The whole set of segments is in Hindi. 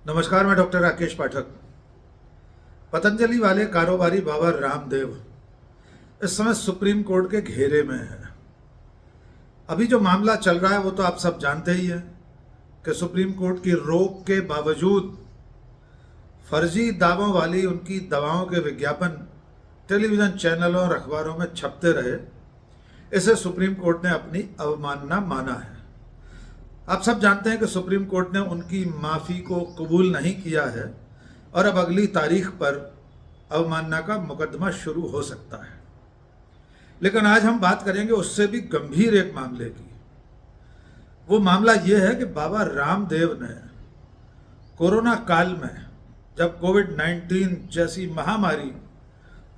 नमस्कार, मैं डॉक्टर राकेश पाठक। पतंजलि वाले कारोबारी बाबा रामदेव इस समय सुप्रीम कोर्ट के घेरे में है। अभी जो मामला चल रहा है वो तो आप सब जानते ही हैं कि सुप्रीम कोर्ट की रोक के बावजूद फर्जी दावों वाली उनकी दवाओं के विज्ञापन टेलीविज़न चैनलों और अखबारों में छपते रहे। इसे सुप्रीम कोर्ट ने अपनी अवमानना माना है। आप सब जानते हैं कि सुप्रीम कोर्ट ने उनकी माफ़ी को कबूल नहीं किया है और अब अगली तारीख पर अवमानना का मुकदमा शुरू हो सकता है। लेकिन आज हम बात करेंगे उससे भी गंभीर एक मामले की। वो मामला ये है कि बाबा रामदेव ने कोरोना काल में, जब कोविड-19 जैसी महामारी,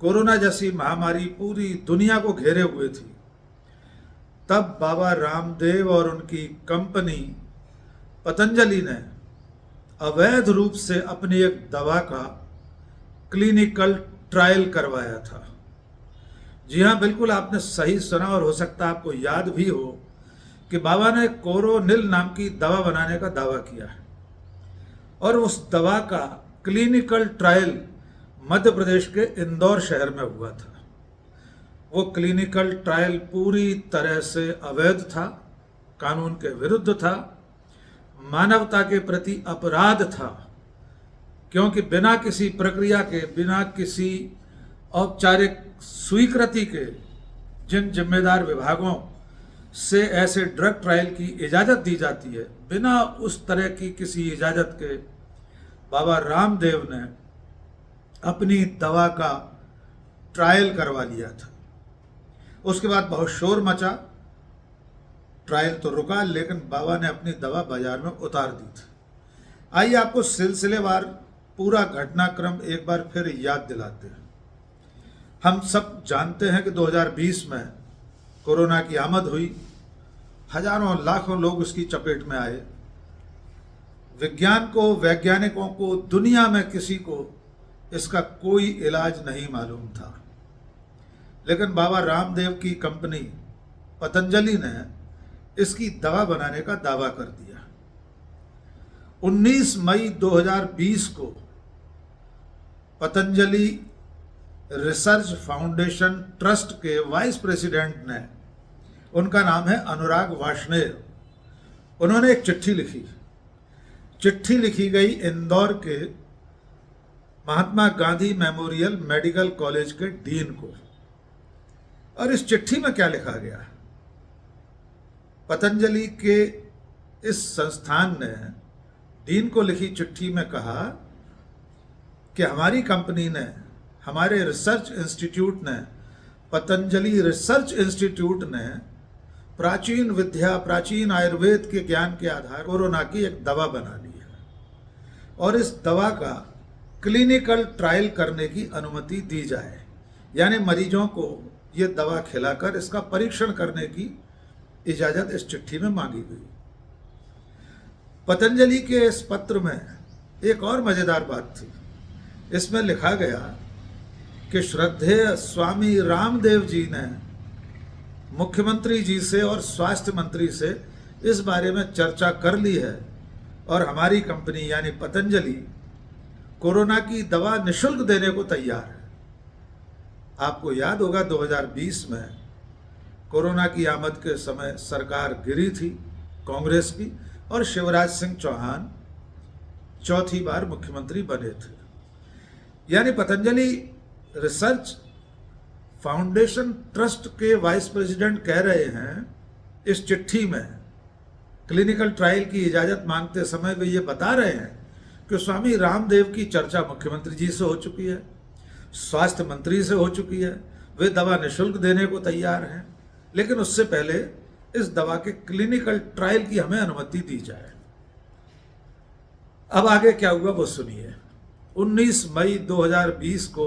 कोरोना जैसी महामारी पूरी दुनिया को घेरे हुए थी, तब बाबा रामदेव और उनकी कंपनी पतंजलि ने अवैध रूप से अपनी एक दवा का क्लिनिकल ट्रायल करवाया था। जी हाँ, बिल्कुल आपने सही सुना और हो सकता है आपको याद भी हो कि बाबा ने कोरोनिल नाम की दवा बनाने का दावा किया है और उस दवा का क्लिनिकल ट्रायल मध्य प्रदेश के इंदौर शहर में हुआ था। वो क्लिनिकल ट्रायल पूरी तरह से अवैध था, कानून के विरुद्ध था, मानवता के प्रति अपराध था, क्योंकि बिना किसी प्रक्रिया के, बिना किसी औपचारिक स्वीकृति के जिन जिम्मेदार विभागों से ऐसे ड्रग ट्रायल की इजाज़त दी जाती है, बिना उस तरह की किसी इजाज़त के बाबा रामदेव ने अपनी दवा का ट्रायल करवा लिया था। उसके बाद बहुत शोर मचा, ट्रायल तो रुका, लेकिन बाबा ने अपनी दवा बाजार में उतार दी थी। आइए आपको सिलसिलेवार पूरा घटनाक्रम एक बार फिर याद दिलाते हैं। हम सब जानते हैं कि 2020 में कोरोना की आमद हुई, हजारों लाखों लोग उसकी चपेट में आए। विज्ञान को, वैज्ञानिकों को, दुनिया में किसी को इसका कोई इलाज नहीं मालूम था, लेकिन बाबा रामदेव की कंपनी पतंजलि ने इसकी दवा बनाने का दावा कर दिया। 19 मई 2020 को पतंजलि रिसर्च फाउंडेशन ट्रस्ट के वाइस प्रेसिडेंट ने, उनका नाम है अनुराग वार्ष्णेय, उन्होंने एक चिट्ठी लिखी गई इंदौर के Mahatma Gandhi memorial medical college के डीन को। और इस चिट्ठी में क्या लिखा गया? पतंजलि के इस संस्थान ने डीन को लिखी चिट्ठी में कहा कि हमारी कंपनी ने, हमारे रिसर्च इंस्टीट्यूट ने, पतंजलि रिसर्च इंस्टीट्यूट ने प्राचीन विद्या, प्राचीन आयुर्वेद के ज्ञान के आधार कोरोना की एक दवा बना ली है और इस दवा का क्लिनिकल ट्रायल करने की अनुमति दी जाए, यानी मरीजों को ये दवा खिलाकर इसका परीक्षण करने की इजाज़त इस चिट्ठी में मांगी गई। पतंजलि के इस पत्र में एक और मज़ेदार बात थी। इसमें लिखा गया कि श्रद्धेय स्वामी रामदेव जी ने मुख्यमंत्री जी से और स्वास्थ्य मंत्री से इस बारे में चर्चा कर ली है और हमारी कंपनी यानी पतंजलि कोरोना की दवा निःशुल्क देने को तैयार है। आपको याद होगा 2020 में कोरोना की आमद के समय सरकार गिरी थी कांग्रेस की और शिवराज सिंह चौहान चौथी बार मुख्यमंत्री बने थे। यानी पतंजलि रिसर्च फाउंडेशन ट्रस्ट के वाइस प्रेसिडेंट कह रहे हैं इस चिट्ठी में, क्लिनिकल ट्रायल की इजाज़त मांगते समय वे ये बता रहे हैं कि स्वामी रामदेव की चर्चा मुख्यमंत्री जी से हो चुकी है, स्वास्थ्य मंत्री से हो चुकी है, वे दवा निःशुल्क देने को तैयार हैं, लेकिन उससे पहले इस दवा के क्लिनिकल ट्रायल की हमें अनुमति दी जाए। अब आगे क्या हुआ वो सुनिए। 19 मई 2020 को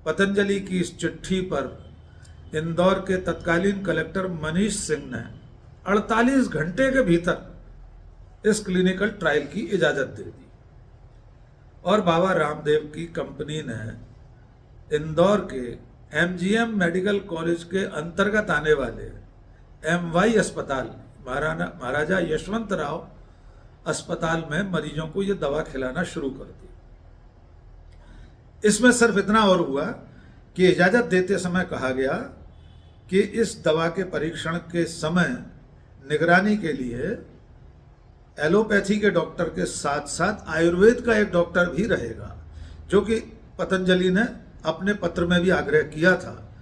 पतंजलि की इस चिट्ठी पर इंदौर के तत्कालीन कलेक्टर मनीष सिंह ने 48 घंटे के भीतर इस क्लिनिकल ट्रायल की इजाज़त दे दी और बाबा रामदेव की कंपनी ने इंदौर के MGM मेडिकल कॉलेज के अंतर्गत आने वाले MY अस्पताल, महाराजा यशवंतराव अस्पताल में मरीजों को ये दवा खिलाना शुरू कर दी। इसमें सिर्फ इतना और हुआ कि इजाज़त देते समय कहा गया कि इस दवा के परीक्षण के समय निगरानी के लिए एलोपैथी के डॉक्टर के साथ साथ आयुर्वेद का एक डॉक्टर भी रहेगा, जो कि पतंजलि ने अपने पत्र में भी आग्रह किया था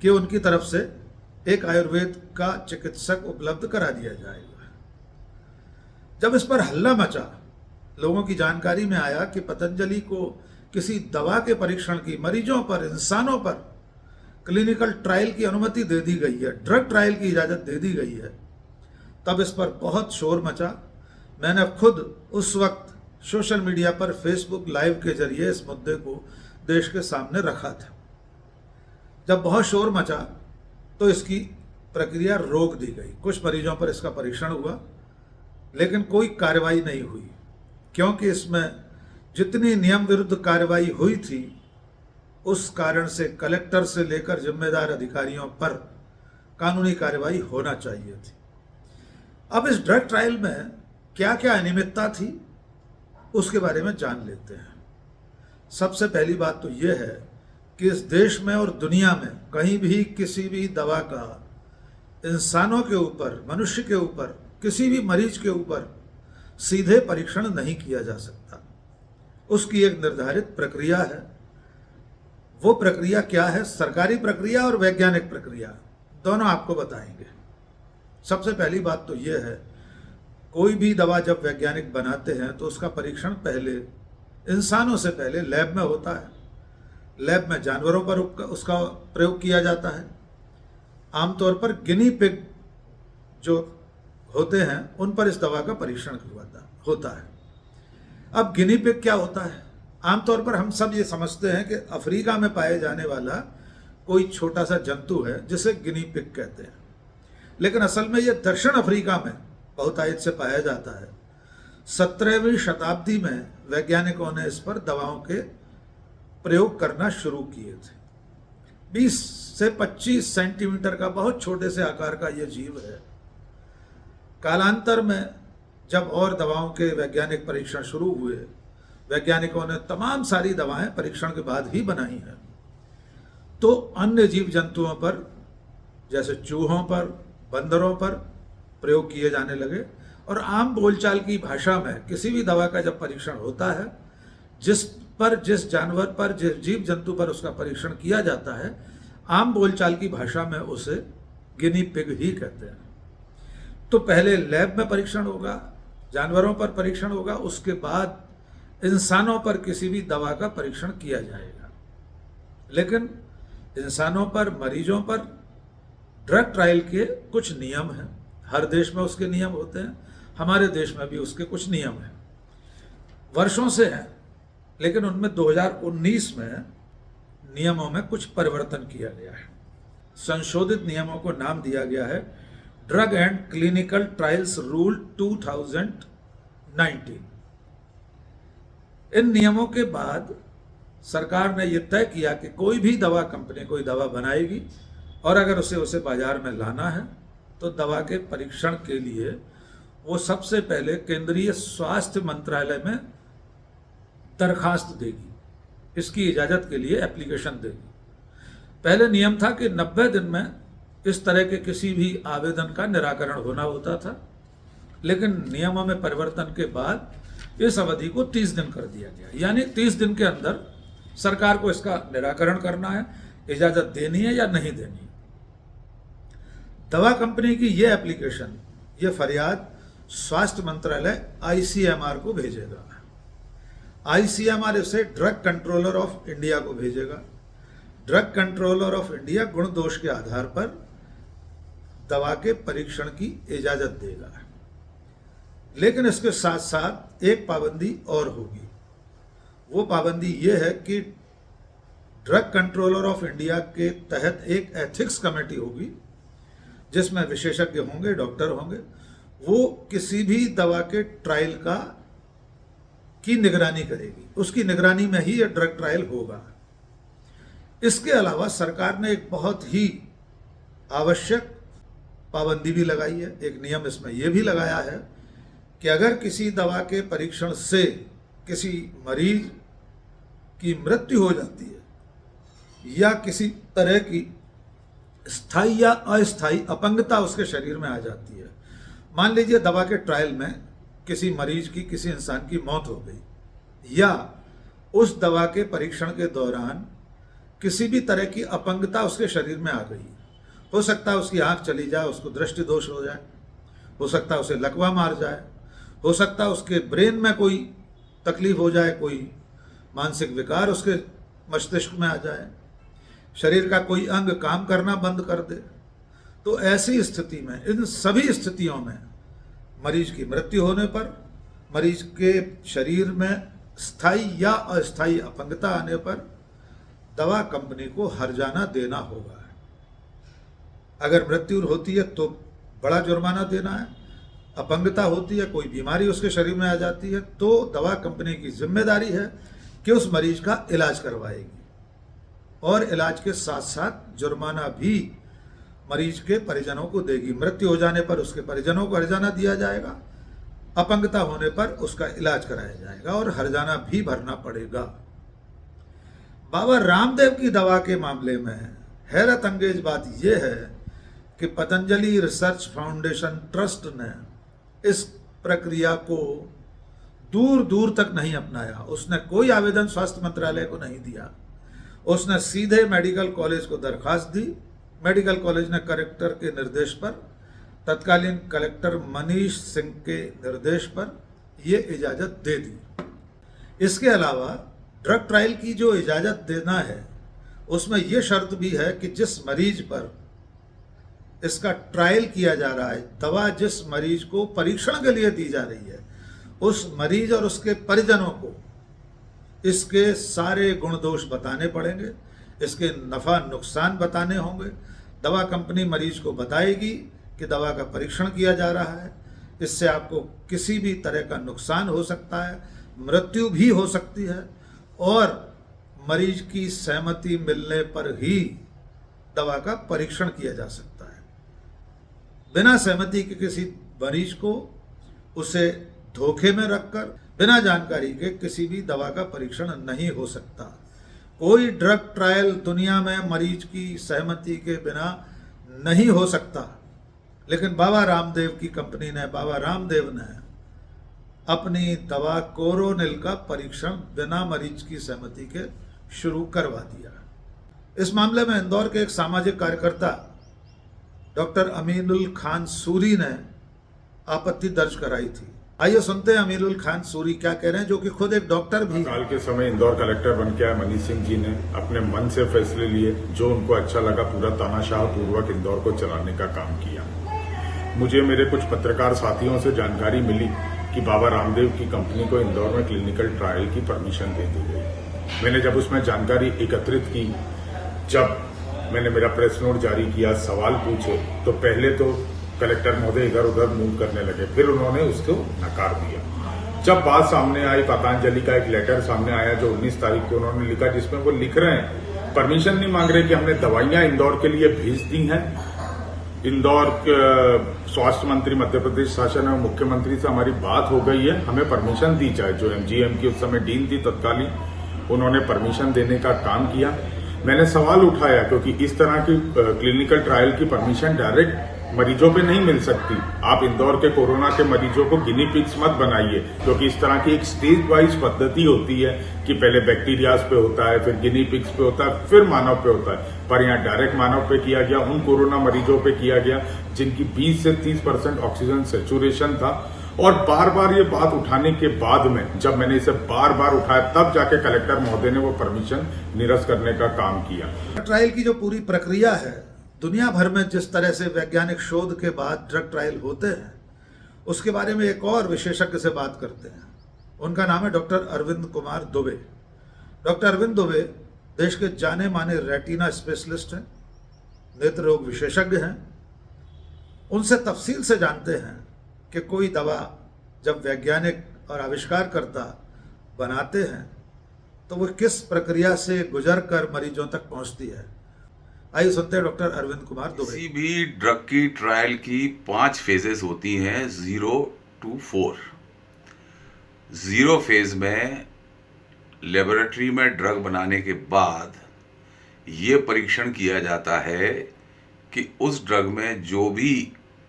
कि उनकी तरफ से एक आयुर्वेद का चिकित्सक उपलब्ध करा दिया जाएगा। जब इस पर हल्ला मचा, लोगों की जानकारी में आया कि पतंजलि को किसी दवा के परीक्षण की मरीजों पर, इंसानों पर क्लिनिकल ट्रायल की अनुमति दे दी गई है, ड्रग ट्रायल की इजाज़त दे दी गई है, तब इस पर बहुत शोर मचा। मैंने खुद उस वक्त सोशल मीडिया पर फेसबुक लाइव के जरिए इस मुद्दे को देश के सामने रखा था। जब बहुत शोर मचा तो इसकी प्रक्रिया रोक दी गई। कुछ मरीजों पर इसका परीक्षण हुआ, लेकिन कोई कार्रवाई नहीं हुई, क्योंकि इसमें जितनी नियम विरुद्ध कार्रवाई हुई थी, उस कारण से कलेक्टर से लेकर जिम्मेदार अधिकारियों पर कानूनी कार्रवाई होना चाहिए थी। अब इस ड्रग ट्रायल में क्या क्या अनियमितता थी, उसके बारे में जान लेते हैं। सबसे पहली बात तो यह है कि इस देश में और दुनिया में कहीं भी किसी भी दवा का इंसानों के ऊपर, मनुष्य के ऊपर, किसी भी मरीज के ऊपर सीधे परीक्षण नहीं किया जा सकता। उसकी एक निर्धारित प्रक्रिया है। वो प्रक्रिया क्या है? सरकारी प्रक्रिया और वैज्ञानिक प्रक्रिया, दोनों आपको बताएंगे। सबसे पहली बात तो यह है, कोई भी दवा जब वैज्ञानिक बनाते हैं तो उसका परीक्षण पहले इंसानों से पहले लैब में होता है। लैब में जानवरों पर उसका प्रयोग किया जाता है। आमतौर पर गिनी पिग जो होते हैं उन पर इस दवा का परीक्षण होता है। अब गिनी पिग क्या होता है? आमतौर पर हम सब ये समझते हैं कि अफ्रीका में पाए जाने वाला कोई छोटा सा जंतु है जिसे गिनी पिग कहते हैं, लेकिन असल में ये दक्षिण अफ्रीका में बहुतायत से पाया जाता है। 17वीं शताब्दी में वैज्ञानिकों ने इस पर दवाओं के प्रयोग करना शुरू किए थे। 20 से 25 सेंटीमीटर का बहुत छोटे से आकार का यह जीव है। कालांतर में जब और दवाओं के वैज्ञानिक परीक्षण शुरू हुए, वैज्ञानिकों ने तमाम सारी दवाएं परीक्षण के बाद ही बनाई हैं, तो अन्य जीव जंतुओं पर, जैसे चूहों पर, बंदरों पर प्रयोग किए जाने लगे। और आम बोलचाल की भाषा में किसी भी दवा का जब परीक्षण होता है, जिस जानवर पर, जिस जीव जंतु पर उसका परीक्षण किया जाता है, आम बोलचाल की भाषा में उसे गिनी पिग ही कहते हैं। तो पहले लैब में परीक्षण होगा, जानवरों पर परीक्षण होगा, उसके बाद इंसानों पर किसी भी दवा का परीक्षण किया जाएगा। लेकिन इंसानों पर, मरीजों पर ड्रग ट्रायल के कुछ नियम हैं। हर देश में उसके नियम होते हैं, हमारे देश में भी उसके कुछ नियम हैं, वर्षों से हैं। लेकिन उनमें 2019 में नियमों में कुछ परिवर्तन किया गया है। संशोधित नियमों को नाम दिया गया है drug and clinical trials rule 2019। इन नियमों के बाद सरकार ने यह तय किया कि कोई भी दवा कंपनी कोई दवा बनाएगी और अगर उसे बाजार में लाना है तो दवा के परीक्षण के लिए वो सबसे पहले केंद्रीय स्वास्थ्य मंत्रालय में दरखास्त देगी, इसकी इजाज़त के लिए एप्लीकेशन देगी। पहले नियम था कि 90 दिन में इस तरह के किसी भी आवेदन का निराकरण होना होता था, लेकिन नियमों में परिवर्तन के बाद इस अवधि को 30 दिन कर दिया गया। यानी 30 दिन के अंदर सरकार को इसका निराकरण करना है, इजाज़त देनी है या नहीं देनी है। दवा कंपनी की ये एप्लीकेशन, ये फरियाद स्वास्थ्य मंत्रालय ICMR को भेजेगा। ICMR इसे ड्रग कंट्रोलर ऑफ इंडिया को भेजेगा। ड्रग कंट्रोलर ऑफ इंडिया गुण दोष के आधार पर दवा के परीक्षण की इजाजत देगा। लेकिन इसके साथ साथ एक पाबंदी और होगी। वो पाबंदी ये है कि ड्रग कंट्रोलर ऑफ इंडिया के तहत एक एथिक्स कमेटी होगी, जिसमें विशेषज्ञ होंगे, डॉक्टर होंगे। वो किसी भी दवा के ट्रायल की निगरानी करेगी, उसकी निगरानी में ही यह ड्रग ट्रायल होगा। इसके अलावा सरकार ने एक बहुत ही आवश्यक पाबंदी भी लगाई है। एक नियम इसमें यह भी लगाया है कि अगर किसी दवा के परीक्षण से किसी मरीज की मृत्यु हो जाती है या किसी तरह की स्थायी या अस्थायी अपंगता उसके शरीर में आ जाती है, मान लीजिए दवा के ट्रायल में किसी मरीज की, किसी इंसान की मौत हो गई या उस दवा के परीक्षण के दौरान किसी भी तरह की अपंगता उसके शरीर में आ गई, हो सकता है उसकी आंख चली जाए, उसको दृष्टि दोष हो जाए, हो सकता है उसे लकवा मार जाए, हो सकता है उसके ब्रेन में कोई तकलीफ हो जाए, कोई मानसिक विकार उसके मस्तिष्क में आ जाए, शरीर का कोई अंग काम करना बंद कर दे, तो ऐसी स्थिति में, इन सभी स्थितियों में मरीज की मृत्यु होने पर, मरीज के शरीर में स्थायी या अस्थायी अपंगता आने पर दवा कंपनी को हर्जाना देना होगा। अगर मृत्यु होती है तो बड़ा जुर्माना देना है, अपंगता होती है, कोई बीमारी उसके शरीर में आ जाती है, तो दवा कंपनी की जिम्मेदारी है कि उस मरीज का इलाज करवाएगी और इलाज के साथ साथ जुर्माना भी मरीज के परिजनों को देगी। मृत्यु हो जाने पर उसके परिजनों को हर्जाना दिया जाएगा, अपंगता होने पर उसका इलाज कराया जाएगा और हर्जाना भी भरना पड़ेगा। बाबा रामदेव की दवा के मामले में हैरत अंगेज बात यह है कि पतंजलि रिसर्च फाउंडेशन ट्रस्ट ने इस प्रक्रिया को दूर दूर तक नहीं अपनाया। उसने कोई आवेदन स्वास्थ्य मंत्रालय को नहीं दिया, उसने सीधे मेडिकल कॉलेज को दरखास्त दी। मेडिकल कॉलेज ने कलेक्टर के निर्देश पर, तत्कालीन कलेक्टर मनीष सिंह के निर्देश पर यह इजाज़त दे दी। इसके अलावा ड्रग ट्रायल की जो इजाज़त देना है उसमें यह शर्त भी है कि जिस मरीज पर इसका ट्रायल किया जा रहा है, दवा जिस मरीज को परीक्षण के लिए दी जा रही है, उस मरीज और उसके परिजनों को इसके सारे गुण दोष बताने पड़ेंगे, इसके नफ़ा नुकसान बताने होंगे। दवा कंपनी मरीज को बताएगी कि दवा का परीक्षण किया जा रहा है, इससे आपको किसी भी तरह का नुकसान हो सकता है, मृत्यु भी हो सकती है और मरीज की सहमति मिलने पर ही दवा का परीक्षण किया जा सकता है। बिना सहमति के किसी मरीज को उसे धोखे में रखकर बिना जानकारी के किसी भी दवा का परीक्षण नहीं हो सकता। कोई ड्रग ट्रायल दुनिया में मरीज की सहमति के बिना नहीं हो सकता, लेकिन बाबा रामदेव की कंपनी ने, बाबा रामदेव ने अपनी दवा कोरोनिल का परीक्षण बिना मरीज की सहमति के शुरू करवा दिया। इस मामले में इंदौर के एक सामाजिक कार्यकर्ता डॉक्टर अमीनुल खान सूरी ने आपत्ति दर्ज कराई थी। आइए सुनते हैं अमीनुल खान सूरी क्या कह रहे हैं, जो कि खुद एक डॉक्टर भी। काल के समय इंदौर कलेक्टर बन के आए मनीष सिंह जी ने अपने मन से फैसले लिए, जो उनको अच्छा लगा, पूरा तानाशाह पूर्वक इंदौर को चलाने का काम किया। मुझे मेरे कुछ पत्रकार साथियों से जानकारी मिली कि बाबा रामदेव की कंपनी को इंदौर में क्लिनिकल ट्रायल की परमिशन दे दी गई। मैंने जब उसमें जानकारी एकत्रित की, जब मैंने मेरा प्रेस नोट जारी किया, सवाल पूछे, तो पहले तो कलेक्टर महोदय इधर उधर मूव करने लगे, फिर उन्होंने उसको नकार दिया। जब बात सामने आई, पतंजलि का एक लेटर सामने आया जो 19 तारीख को उन्होंने लिखा, जिसमें वो लिख रहे हैं, परमिशन नहीं मांग रहे कि हमने दवाइयां इंदौर के लिए भेज दी हैं। इंदौर के स्वास्थ्य मंत्री मध्य प्रदेश शासन और मुख्यमंत्री से हमारी बात हो गई है, हमें परमिशन दी जाए। जो एमजीएम की उस समय डीन थी तत्कालीन, उन्होंने परमिशन देने का काम किया। मैंने सवाल उठाया क्योंकि इस तरह की क्लिनिकल ट्रायल की परमिशन डायरेक्ट मरीजों पे नहीं मिल सकती। आप इंदौर के कोरोना के मरीजों को गिनी पिग्स मत बनाइए, क्योंकि इस तरह की एक स्टेज वाइज पद्धति होती है कि पहले बैक्टीरियाज पे होता है, फिर गिनी पिग्स पे होता है, फिर मानव पे होता है। पर यहाँ डायरेक्ट मानव पे किया गया, उन कोरोना मरीजों पे किया गया जिनकी 20 से 30% ऑक्सीजन सेचुरेशन था। और बार बार ये बात उठाने के बाद में, जब मैंने इसे बार बार उठाया, तब जाके कलेक्टर महोदय ने वो परमिशन निरस्त करने का काम किया। ट्रायल की जो पूरी प्रक्रिया है, दुनिया भर में जिस तरह से वैज्ञानिक शोध के बाद ड्रग ट्रायल होते हैं, उसके बारे में एक और विशेषज्ञ से बात करते हैं। उनका नाम है डॉक्टर अरविंद कुमार दुबे। डॉक्टर अरविंद दुबे देश के जाने माने रेटिना स्पेशलिस्ट हैं, नेत्र रोग विशेषज्ञ हैं। उनसे तफसील से जानते हैं कि कोई दवा जब वैज्ञानिक और आविष्कारकर्ता बनाते हैं तो वो किस प्रक्रिया से गुजर कर मरीजों तक पहुंचती है। आइए सुनते हैं डॉक्टर अरविंद कुमार दुबे। किसी भी ड्रग की ट्रायल की 5 फेजेस होती हैं, 0, टू 4। जीरो फेज में लेबोरेटरी में ड्रग बनाने के बाद ये परीक्षण किया जाता है कि उस ड्रग में जो भी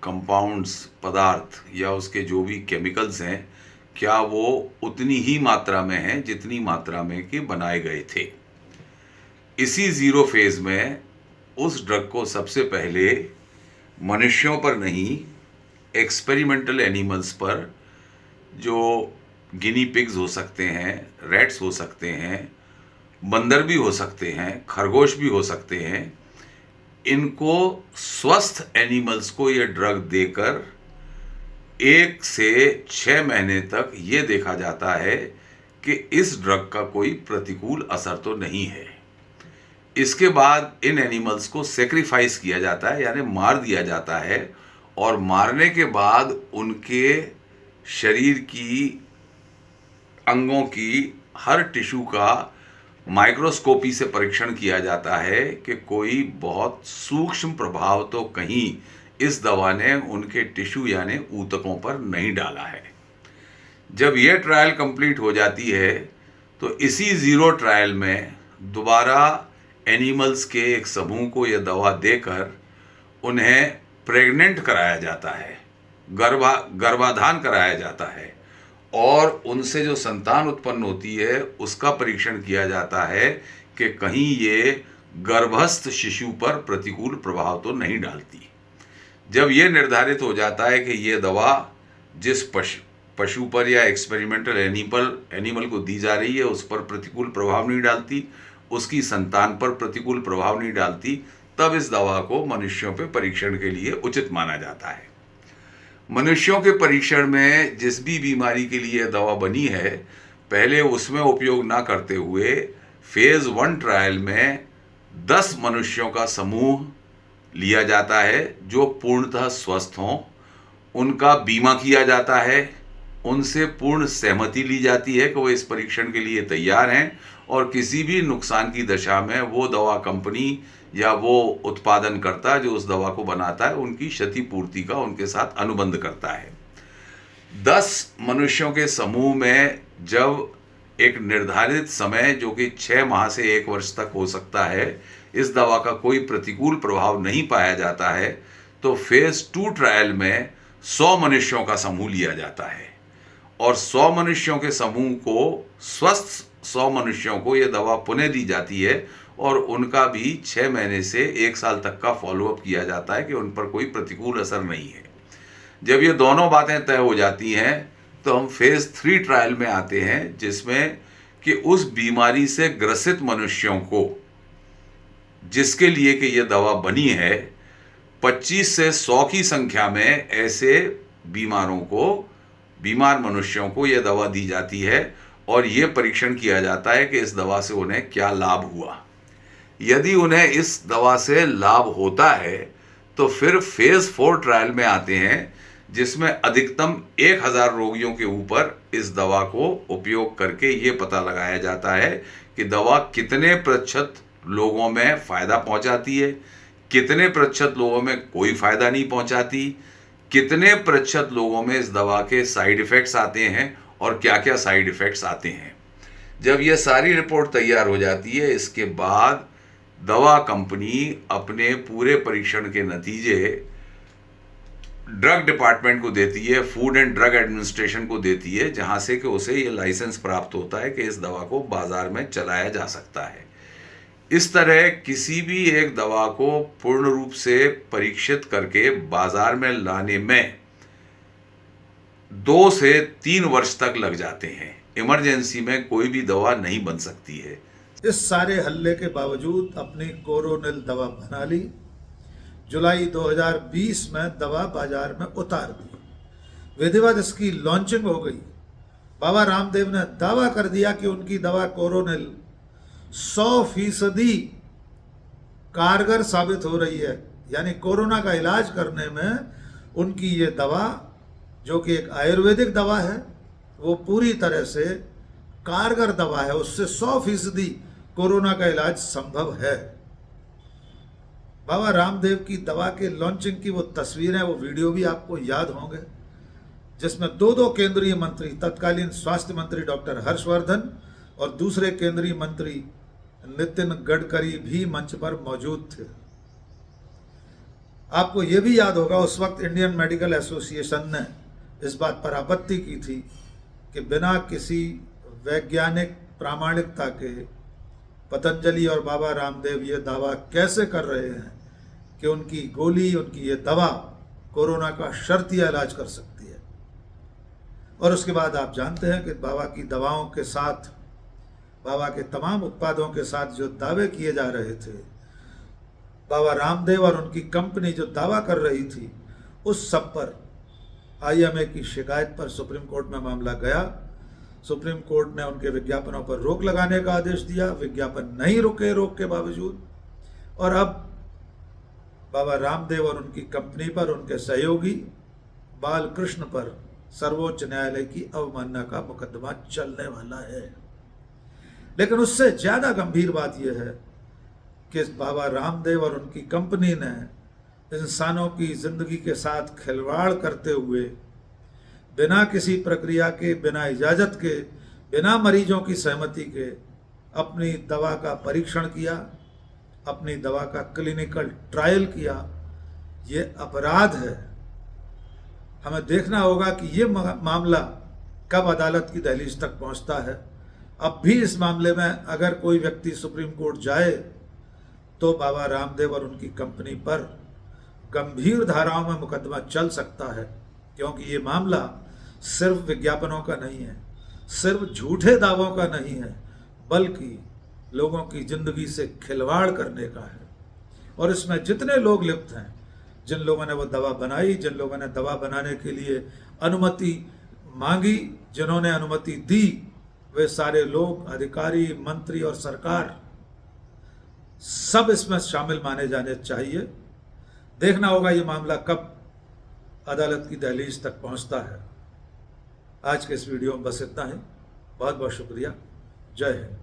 कंपाउंड्स, पदार्थ या उसके जो भी केमिकल्स हैं, क्या वो उतनी ही मात्रा में हैं जितनी मात्रा में कि बनाए गए थे। इसी जीरो फेज में उस ड्रग को सबसे पहले मनुष्यों पर नहीं, एक्सपेरिमेंटल एनिमल्स पर, जो गिनी पिग्स हो सकते हैं, रैट्स हो सकते हैं, बंदर भी हो सकते हैं, खरगोश भी हो सकते हैं, इनको स्वस्थ एनिमल्स को ये ड्रग देकर 1 से 6 महीने तक ये देखा जाता है कि इस ड्रग का कोई प्रतिकूल असर तो नहीं है। इसके बाद इन एनिमल्स को सेक्रीफाइस किया जाता है, यानी मार दिया जाता है, और मारने के बाद उनके शरीर की अंगों की हर टिश्यू का माइक्रोस्कोपी से परीक्षण किया जाता है कि कोई बहुत सूक्ष्म प्रभाव तो कहीं इस दवा ने उनके टिश्यू यानी ऊतकों पर नहीं डाला है। जब यह ट्रायल कंप्लीट हो जाती है तो इसी जीरो ट्रायल में दोबारा एनिमल्स के एक समूह को यह दवा देकर उन्हें प्रेग्नेंट कराया जाता है, गर्भाधान कराया जाता है, और उनसे जो संतान उत्पन्न होती है उसका परीक्षण किया जाता है कि कहीं ये गर्भस्थ शिशु पर प्रतिकूल प्रभाव तो नहीं डालती। जब ये निर्धारित हो जाता है कि ये दवा जिस पशु पर या एक्सपेरिमेंटल एनिमल को दी जा रही है उस पर प्रतिकूल प्रभाव नहीं डालती, उसकी संतान पर प्रतिकूल प्रभाव नहीं डालती, तब इस दवा को मनुष्यों पे परीक्षण के लिए उचित माना जाता है। मनुष्यों के परीक्षण में जिस भी बीमारी के लिए दवा बनी है, पहले उसमें उपयोग ना करते हुए फेज 1 ट्रायल में 10 मनुष्यों का समूह लिया जाता है जो पूर्णतः स्वस्थ हों, उनका बीमा किया जाता है, उनसे पूर्ण सहमति ली जाती है कि वो इस परीक्षण के लिए तैयार हैं और किसी भी नुकसान की दशा में वो दवा कंपनी या वो उत्पादनकर्ता जो उस दवा को बनाता है उनकी क्षतिपूर्ति का उनके साथ अनुबंध करता है। 10 मनुष्यों के समूह में जब एक निर्धारित समय जो कि 6 माह से 1 वर्ष तक हो सकता है इस दवा का कोई प्रतिकूल प्रभाव नहीं पाया जाता है, तो फेज 2 ट्रायल में 100 मनुष्यों का समूह लिया जाता है और 100 मनुष्यों के समूह को, स्वस्थ 100 मनुष्यों को यह दवा पुनः दी जाती है और उनका भी 6 महीने से 1 साल तक का फॉलोअप किया जाता है कि उन पर कोई प्रतिकूल असर नहीं है। जब ये दोनों बातें तय हो जाती हैं तो हम फेज 3 ट्रायल में आते हैं जिसमें कि उस बीमारी से ग्रसित मनुष्यों को जिसके लिए कि ये दवा बनी है 25 से 100 की संख्या में ऐसे बीमार मनुष्यों को यह दवा दी जाती है और ये परीक्षण किया जाता है कि इस दवा से उन्हें क्या लाभ हुआ। यदि उन्हें इस दवा से लाभ होता है तो फिर फेज 4 ट्रायल में आते हैं जिसमें अधिकतम 1000 रोगियों के ऊपर इस दवा को उपयोग करके ये पता लगाया जाता है कि दवा कितने प्रतिशत लोगों में फ़ायदा पहुंचाती है, कितने प्रतिशत लोगों में कोई फ़ायदा नहीं पहुंचाती, कितने प्रतिशत लोगों में इस दवा के साइड इफ़ेक्ट्स आते हैं और क्या क्या साइड इफ़ेक्ट्स आते हैं। जब यह सारी रिपोर्ट तैयार हो जाती है इसके बाद दवा कंपनी अपने पूरे परीक्षण के नतीजे ड्रग डिपार्टमेंट को देती है, फूड एंड ड्रग एडमिनिस्ट्रेशन को देती है, जहां से कि उसे ये लाइसेंस प्राप्त होता है कि इस दवा को बाजार में चलाया जा सकता है। इस तरह किसी भी एक दवा को पूर्ण रूप से परीक्षित करके बाजार में लाने में 2 से 3 वर्ष तक लग जाते हैं। इमरजेंसी में कोई भी दवा नहीं बन सकती है। इस सारे हल्ले के बावजूद अपनी कोरोनिल दवा बना ली, जुलाई 2020 में दवा बाजार में उतार दी, विधिवत इसकी लॉन्चिंग हो गई। बाबा रामदेव ने दावा कर दिया कि उनकी दवा कोरोनिल 100% कारगर साबित हो रही है, यानी कोरोना का इलाज करने में उनकी ये दवा जो कि एक आयुर्वेदिक दवा है वो पूरी तरह से कारगर दवा है, उससे 100% कोरोना का इलाज संभव है। बाबा रामदेव की दवा के लॉन्चिंग की वो तस्वीरें, वो वीडियो भी आपको याद होंगे जिसमें दो केंद्रीय मंत्री, तत्कालीन स्वास्थ्य मंत्री डॉक्टर हर्षवर्धन और दूसरे केंद्रीय मंत्री नितिन गडकरी भी मंच पर मौजूद थे। आपको यह भी याद होगा उस वक्त इंडियन मेडिकल एसोसिएशन ने इस बात पर आपत्ति की थी कि बिना किसी वैज्ञानिक प्रामाणिकता के पतंजलि और बाबा रामदेव ये दावा कैसे कर रहे हैं कि उनकी गोली, उनकी ये दवा कोरोना का शर्तिया इलाज कर सकती है। और उसके बाद आप जानते हैं कि बाबा की दवाओं के साथ, बाबा के तमाम उत्पादों के साथ जो दावे किए जा रहे थे, बाबा रामदेव और उनकी कंपनी जो दावा कर रही थी, उस सब पर IMA की शिकायत पर सुप्रीम कोर्ट में मामला गया। सुप्रीम कोर्ट ने उनके विज्ञापनों पर रोक लगाने का आदेश दिया, विज्ञापन नहीं रुके रोक के बावजूद, और अब बाबा रामदेव और उनकी कंपनी पर, उनके सहयोगी बालकृष्ण पर सर्वोच्च न्यायालय की अवमानना का मुकदमा चलने वाला है। लेकिन उससे ज्यादा गंभीर बात यह है कि बाबा रामदेव और उनकी कंपनी ने इंसानों की जिंदगी के साथ खिलवाड़ करते हुए, बिना किसी प्रक्रिया के, बिना इजाजत के, बिना मरीजों की सहमति के अपनी दवा का परीक्षण किया, अपनी दवा का क्लिनिकल ट्रायल किया। ये अपराध है। हमें देखना होगा कि ये मामला कब अदालत की दहलीज तक पहुंचता है। अब भी इस मामले में अगर कोई व्यक्ति सुप्रीम कोर्ट जाए तो बाबा रामदेव और उनकी कंपनी पर गंभीर धाराओं में मुकदमा चल सकता है, क्योंकि ये मामला सिर्फ विज्ञापनों का नहीं है, सिर्फ झूठे दावों का नहीं है, बल्कि लोगों की जिंदगी से खिलवाड़ करने का है। और इसमें जितने लोग लिप्त हैं, जिन लोगों ने वो दवा बनाई, जिन लोगों ने दवा बनाने के लिए अनुमति मांगी, जिन्होंने अनुमति दी, वे सारे लोग, अधिकारी, मंत्री और सरकार, सब इसमें शामिल माने जाने चाहिए। देखना होगा ये मामला कब अदालत की दहलीज तक पहुंचता है। आज के इस वीडियो में बस इतना ही। बहुत बहुत शुक्रिया। जय हिंद।